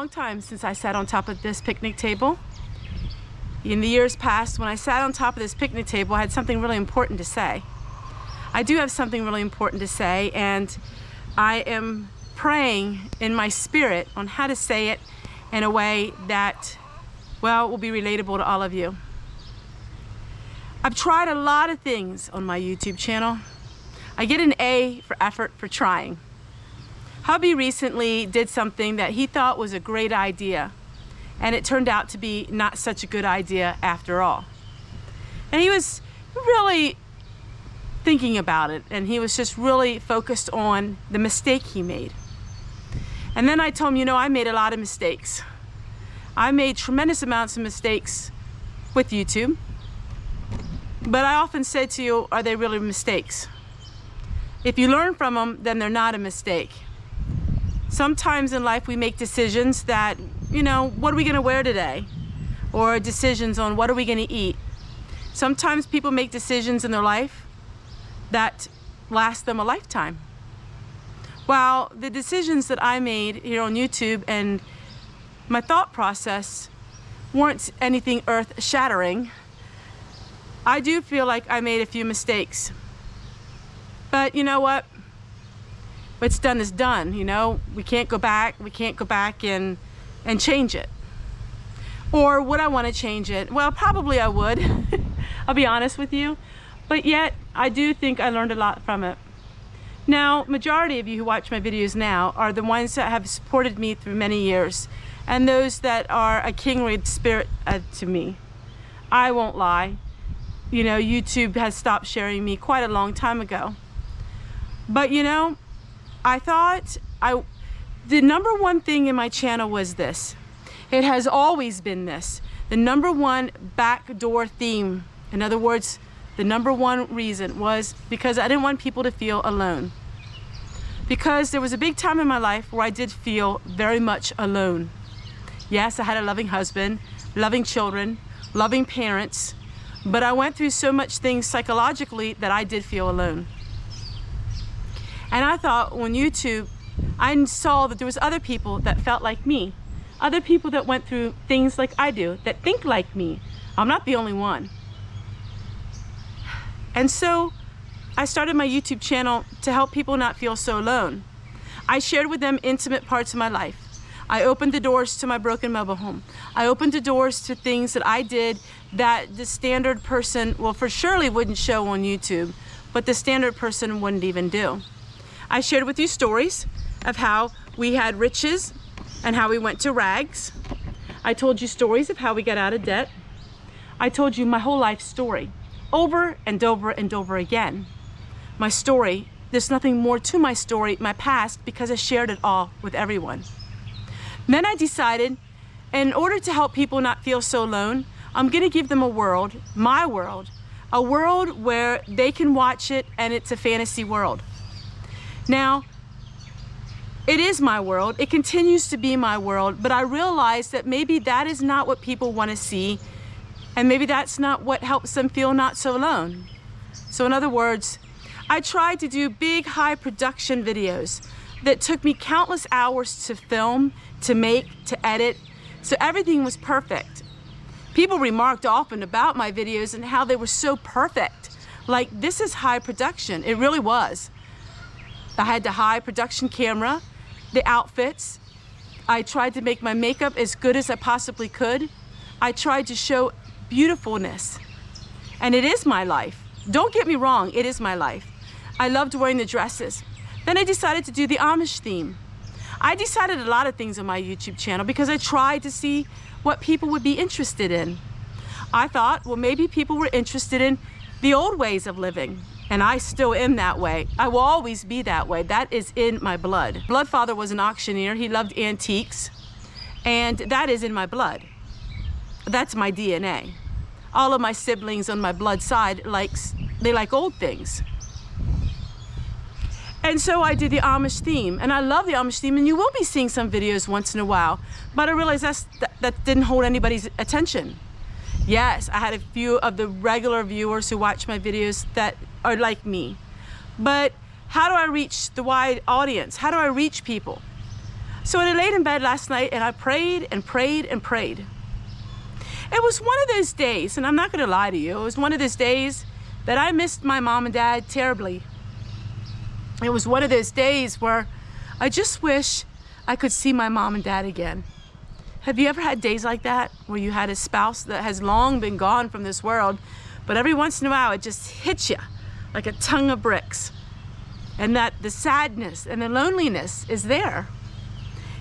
long time since I sat on top of this picnic table. In the years past, when I sat on top of this picnic table, I had something really important to say. I do have something really important to say, and I am praying in my spirit on how to say it in a way that, well, will be relatable to all of you. I've tried a lot of things on my YouTube channel. I get an A for effort for trying. Hubby recently did something that he thought was a great idea, and it turned out to be not such a good idea after all. And he was really thinking about it, and he was just really focused on the mistake he made. And then I told him, you know, I made a lot of mistakes. I made tremendous amounts of mistakes with YouTube, but I often said to you, are they really mistakes? If you learn from them, then they're not a mistake. Sometimes in life we make decisions that, you know, what are we gonna wear today? Or decisions on what are we gonna eat? Sometimes people make decisions in their life that last them a lifetime. While the decisions that I made here on YouTube and my thought process weren't anything earth-shattering, I do feel like I made a few mistakes. But you know what? What's done is done, you know? We can't go back and change it. Or would I want to change it? Well, probably I would. I'll be honest with you. But yet, I do think I learned a lot from it. Now, majority of you who watch my videos now are the ones that have supported me through many years, and those that are a kindred spirit to me. I won't lie. You know, YouTube has stopped sharing me quite a long time ago. But you know, I thought the number one thing in my channel was this. It has always been this. The number one backdoor theme. In other words, the number one reason was because I didn't want people to feel alone. Because there was a big time in my life where I did feel very much alone. Yes, I had a loving husband, loving children, loving parents, but I went through so much things psychologically that I did feel alone. And I thought on YouTube, I saw that there was other people that felt like me. Other people that went through things like I do, that think like me. I'm not the only one. And so I started my YouTube channel to help people not feel so alone. I shared with them intimate parts of my life. I opened the doors to my broken mobile home. I opened the doors to things that I did that the standard person, well, for surely wouldn't show on YouTube, but the standard person wouldn't even do. I shared with you stories of how we had riches and how we went to rags. I told you stories of how we got out of debt. I told you my whole life story over and over and over again. My story, there's nothing more to my story, my past, because I shared it all with everyone. Then I decided, in order to help people not feel so alone, I'm gonna give them a world, my world, a world where they can watch it and it's a fantasy world. Now, it is my world, it continues to be my world, but I realize that maybe that is not what people want to see, and maybe that's not what helps them feel not so alone. So in other words, I tried to do big, high production videos that took me countless hours to film, to make, to edit, so everything was perfect. People remarked often about my videos and how they were so perfect. Like, this is high production. It really was. I had the high production camera, the outfits. I tried to make my makeup as good as I possibly could. I tried to show beautifulness. And it is my life. Don't get me wrong, it is my life. I loved wearing the dresses. Then I decided to do the Amish theme. I decided a lot of things on my YouTube channel because I tried to see what people would be interested in. I thought, well, maybe people were interested in the old ways of living. And I still am that way. I will always be that way. That is in my blood. Bloodfather was an auctioneer. He loved antiques. And that is in my blood. That's my DNA. All of my siblings on my blood side they like old things. And so I did the Amish theme, and I love the Amish theme, and you will be seeing some videos once in a while, but I realized that didn't hold anybody's attention. Yes, I had a few of the regular viewers who watch my videos that are like me, but how do I reach the wide audience? How do I reach people? So I laid in bed last night and I prayed and prayed and prayed. It was one of those days, and I'm not gonna lie to you, it was one of those days that I missed my mom and dad terribly. It was one of those days where I just wish I could see my mom and dad again. Have you ever had days like that, where you had a spouse that has long been gone from this world, but every once in a while it just hits you like a ton of bricks, and that the sadness and the loneliness is there?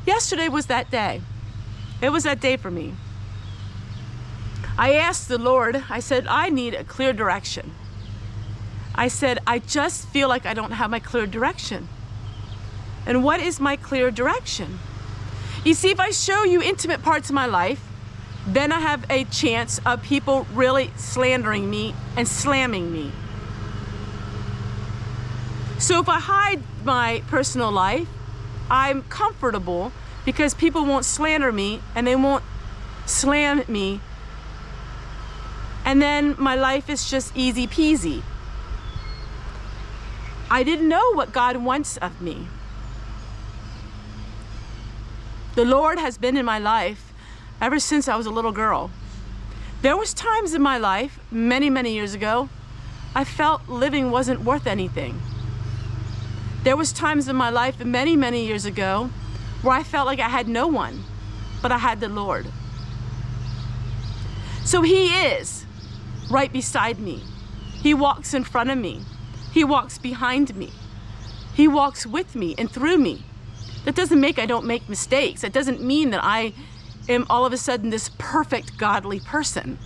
Yesterday was that day. It was that day for me. I asked the Lord, I said, I need a clear direction. I said, I just feel like I don't have my clear direction. And what is my clear direction? You see, if I show you intimate parts of my life, then I have a chance of people really slandering me and slamming me. So if I hide my personal life, I'm comfortable because people won't slander me and they won't slam me. And then my life is just easy peasy. I didn't know what God wants of me. The Lord has been in my life ever since I was a little girl. There was times in my life, many, many years ago, I felt living wasn't worth anything. There was times in my life, many, many years ago, where I felt like I had no one, but I had the Lord. So He is right beside me. He walks in front of me. He walks behind me. He walks with me and through me. That doesn't make I don't make mistakes. That doesn't mean that I am all of a sudden this perfect godly person.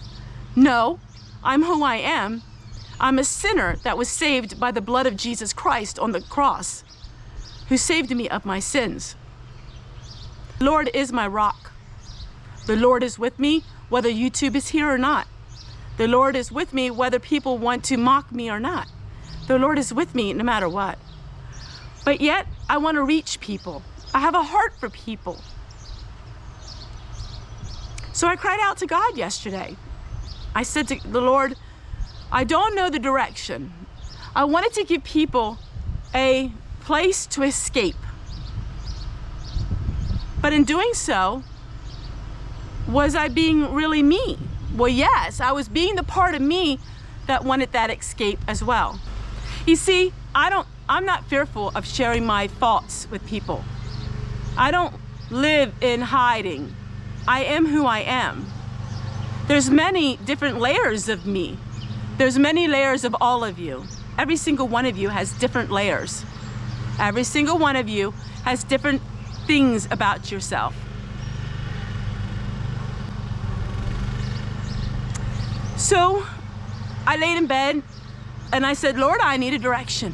No, I'm who I am. I'm a sinner that was saved by the blood of Jesus Christ on the cross, who saved me of my sins. The Lord is my rock. The Lord is with me whether YouTube is here or not. The Lord is with me whether people want to mock me or not. The Lord is with me no matter what. But yet, I want to reach people. I have a heart for people. So I cried out to God yesterday. I said to the Lord, I don't know the direction. I wanted to give people a place to escape. But in doing so, was I being really me? Well, yes, I was being the part of me that wanted that escape as well. You see, I'm not fearful of sharing my faults with people. I don't live in hiding. I am who I am. There's many different layers of me. There's many layers of all of you. Every single one of you has different layers. Every single one of you has different things about yourself. So I laid in bed and I said, Lord, I need a direction.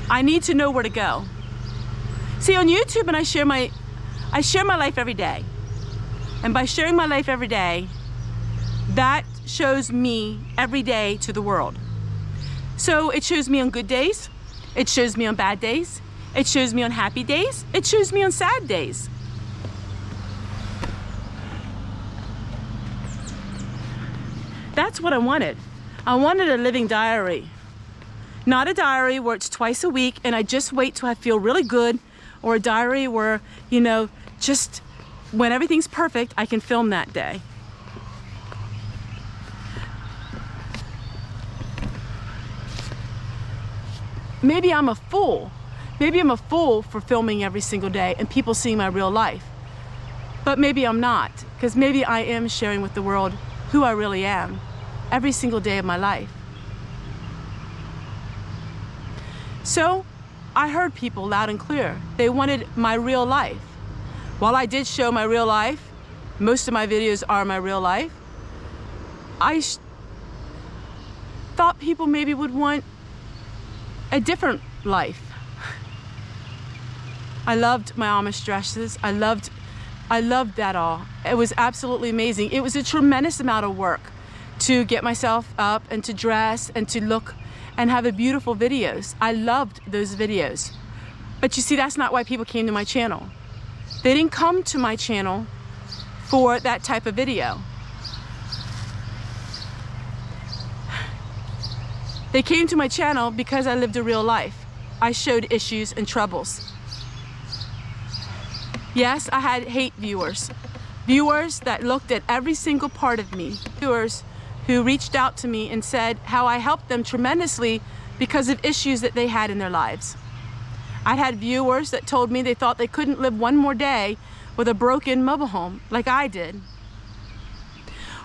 I need to know where to go. See, on YouTube, and I share my life every day. And by sharing my life every day, that shows me every day to the world. So it shows me on good days. It shows me on bad days. It shows me on happy days. It shows me on sad days. That's what I wanted. I wanted a living diary. Not a diary where it's twice a week and I just wait till I feel really good, or a diary where, you know, just when everything's perfect, I can film that day. Maybe I'm a fool. Maybe I'm a fool for filming every single day and people seeing my real life. But maybe I'm not, because maybe I am sharing with the world who I really am every single day of my life. So I heard people loud and clear. They wanted my real life. While I did show my real life, most of my videos are my real life, I thought people maybe would want a different life. I loved my Amish dresses. I loved that all. It was absolutely amazing. It was a tremendous amount of work to get myself up and to dress and to look and have the beautiful videos. I loved those videos. But you see, that's not why people came to my channel. They didn't come to my channel for that type of video. They came to my channel because I lived a real life. I showed issues and troubles. Yes, I had hate viewers. Viewers that looked at every single part of me. Viewers who reached out to me and said how I helped them tremendously because of issues that they had in their lives. I had viewers that told me they thought they couldn't live one more day with a broken mobile home like I did.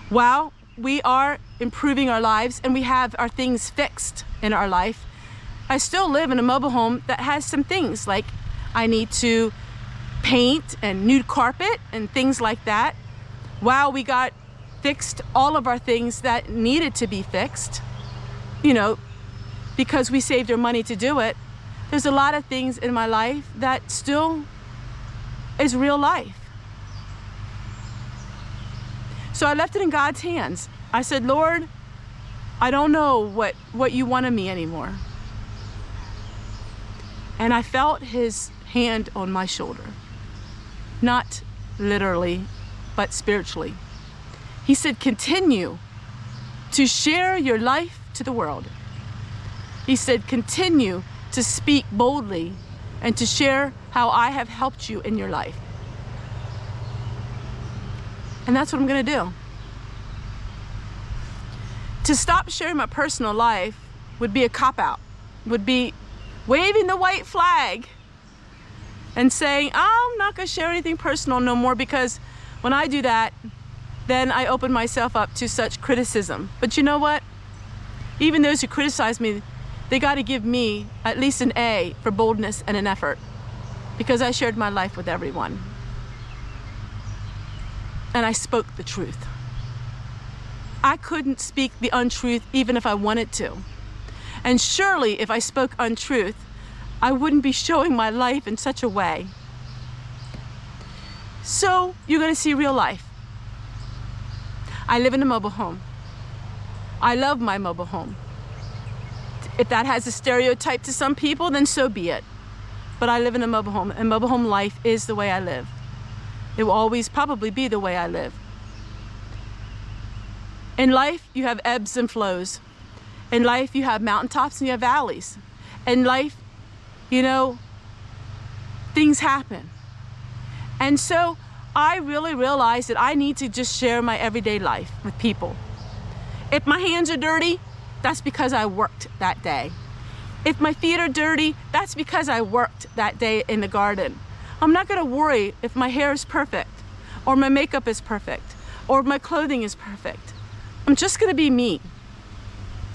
While we are improving our lives and we have our things fixed in our life, I still live in a mobile home that has some things like I need to paint and new carpet and things like that. While we got fixed all of our things that needed to be fixed, you know, because we saved our money to do it, there's a lot of things in my life that still is real life. So I left it in God's hands. I said, Lord, I don't know what you want of me anymore. And I felt his hand on my shoulder. Not literally, but spiritually. He said, continue to share your life to the world. He said, continue to speak boldly and to share how I have helped you in your life. And that's what I'm gonna do. To stop sharing my personal life would be a cop-out, would be waving the white flag and saying, I'm not gonna share anything personal no more, because when I do that, then I open myself up to such criticism. But you know what? Even those who criticize me, they gotta give me at least an A for boldness and an effort, because I shared my life with everyone. And I spoke the truth. I couldn't speak the untruth even if I wanted to. And surely if I spoke untruth, I wouldn't be showing my life in such a way. So you're gonna see real life. I live in a mobile home. I love my mobile home. If that has a stereotype to some people, then so be it. But I live in a mobile home, and mobile home life is the way I live. It will always probably be the way I live. In life, you have ebbs and flows. In life, you have mountaintops and you have valleys. In life, you know, things happen. And so I really realized that I need to just share my everyday life with people. If my hands are dirty, that's because I worked that day. If my feet are dirty, that's because I worked that day in the garden. I'm not gonna worry if my hair is perfect, or my makeup is perfect, or my clothing is perfect. I'm just gonna be me.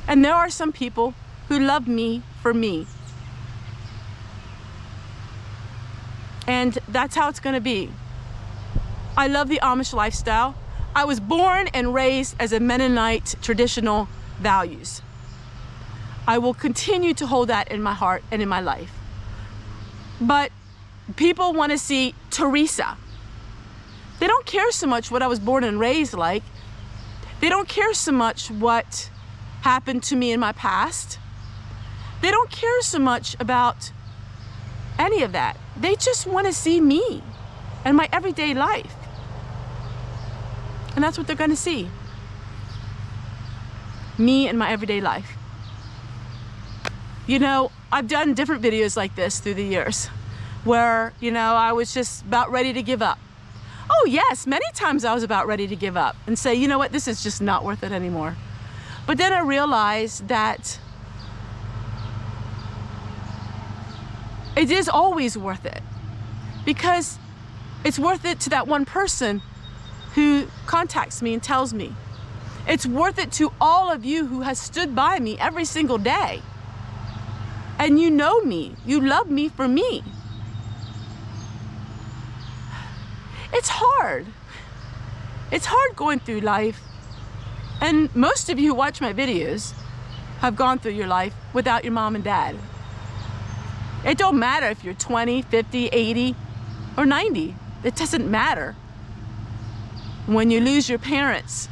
And there are some people who love me for me. And that's how it's gonna be. I love the Amish lifestyle. I was born and raised as a Mennonite traditional values. I will continue to hold that in my heart and in my life. But people want to see Teresa. They don't care so much what I was born and raised like. They don't care so much what happened to me in my past. They don't care so much about any of that. They just want to see me and my everyday life. And that's what they're going to see. Me and my everyday life. You know, I've done different videos like this through the years where, you know, I was just about ready to give up. Oh yes, many times I was about ready to give up and say, you know what, this is just not worth it anymore. But then I realized that it is always worth it, because it's worth it to that one person who contacts me and tells me. It's worth it to all of you who has stood by me every single day. And you know me, you love me for me. It's hard. It's hard going through life. And most of you who watch my videos have gone through your life without your mom and dad. It don't matter if you're 20, 50, 80, or 90. It doesn't matter. When you lose your parents,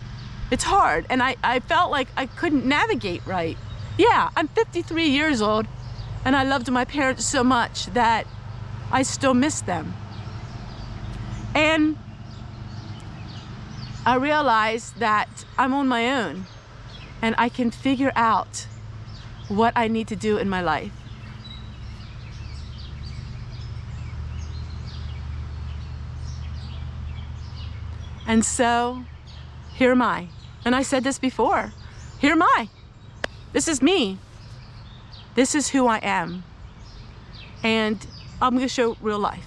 it's hard. And I felt like I couldn't navigate right. Yeah, I'm 53 years old, and I loved my parents so much that I still miss them. And I realized that I'm on my own, and I can figure out what I need to do in my life. And so here am I. And I said this before. Here am I. This is me. This is who I am. And I'm going to show real life.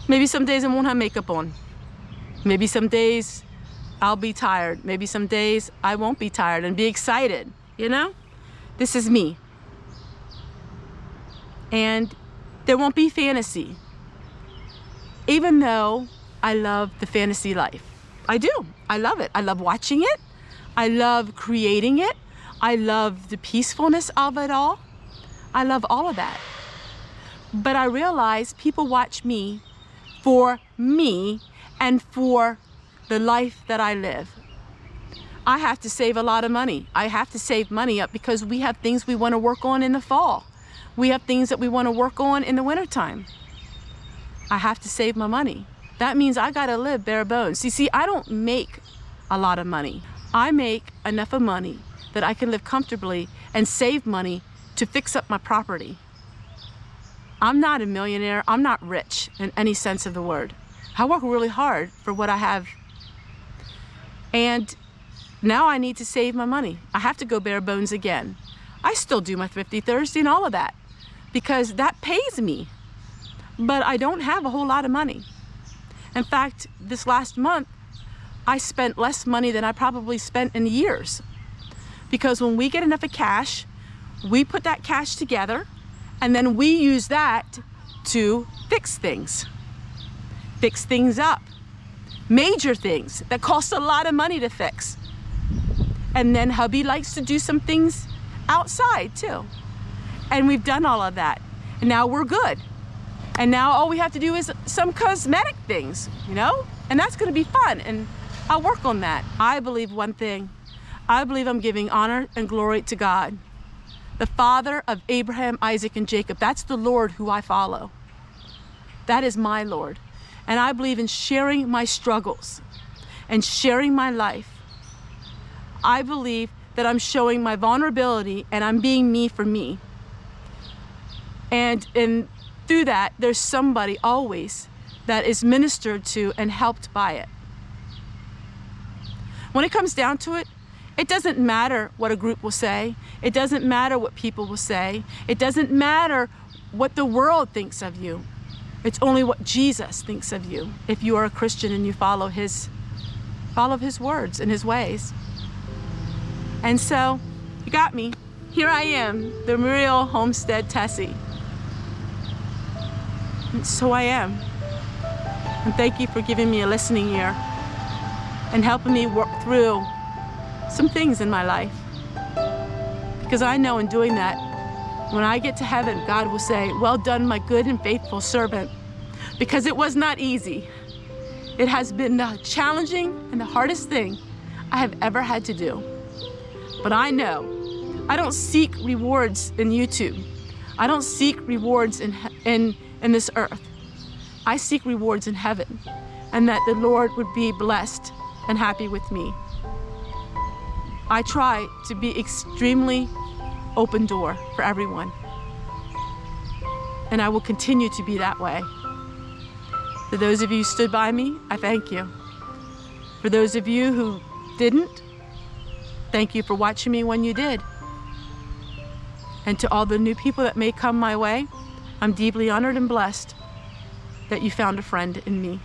Maybe some days I won't have makeup on. Maybe some days I'll be tired. Maybe some days I won't be tired and be excited, you know? This is me. And there won't be fantasy. Even though I love the fantasy life. I do. I love it. I love watching it. I love creating it. I love the peacefulness of it all. I love all of that. But I realize people watch me for me and for the life that I live. I have to save a lot of money. I have to save money up because we have things we want to work on in the fall. We have things that we want to work on in the wintertime. I have to save my money. That means I gotta live bare bones. See, I don't make a lot of money. I make enough of money that I can live comfortably and save money to fix up my property. I'm not a millionaire. I'm not rich in any sense of the word. I work really hard for what I have. And now I need to save my money. I have to go bare bones again. I still do my Thrifty Thursday and all of that because that pays me. But I don't have a whole lot of money. In fact, this last month, I spent less money than I probably spent in years. Because when we get enough of cash, we put that cash together and then we use that to fix things up, major things that cost a lot of money to fix. And then hubby likes to do some things outside too. And we've done all of that. And now we're good. And now all we have to do is some cosmetic things, you know? And that's gonna be fun, and I'll work on that. I believe one thing. I believe I'm giving honor and glory to God, the Father of Abraham, Isaac, and Jacob. That's the Lord who I follow. That is my Lord. And I believe in sharing my struggles and sharing my life. I believe that I'm showing my vulnerability and I'm being me for me. And through that, there's somebody always that is ministered to and helped by it. When it comes down to it, it doesn't matter what a group will say. It doesn't matter what people will say. It doesn't matter what the world thinks of you. It's only what Jesus thinks of you if you are a Christian and you follow his words and his ways. And so, you got me. Here I am, the real Homestead Tessie. And so I am. And thank you for giving me a listening ear and helping me work through some things in my life. Because I know in doing that, when I get to heaven, God will say, "Well done, my good and faithful servant." Because it was not easy. It has been the challenging and the hardest thing I have ever had to do. But I know I don't seek rewards in YouTube. I don't seek rewards in this earth. I seek rewards in heaven, and that the Lord would be blessed and happy with me. I try to be extremely open door for everyone, and I will continue to be that way. For those of you who stood by me, I thank you. For those of you who didn't, thank you for watching me when you did. And to all the new people that may come my way, I'm deeply honored and blessed that you found a friend in me.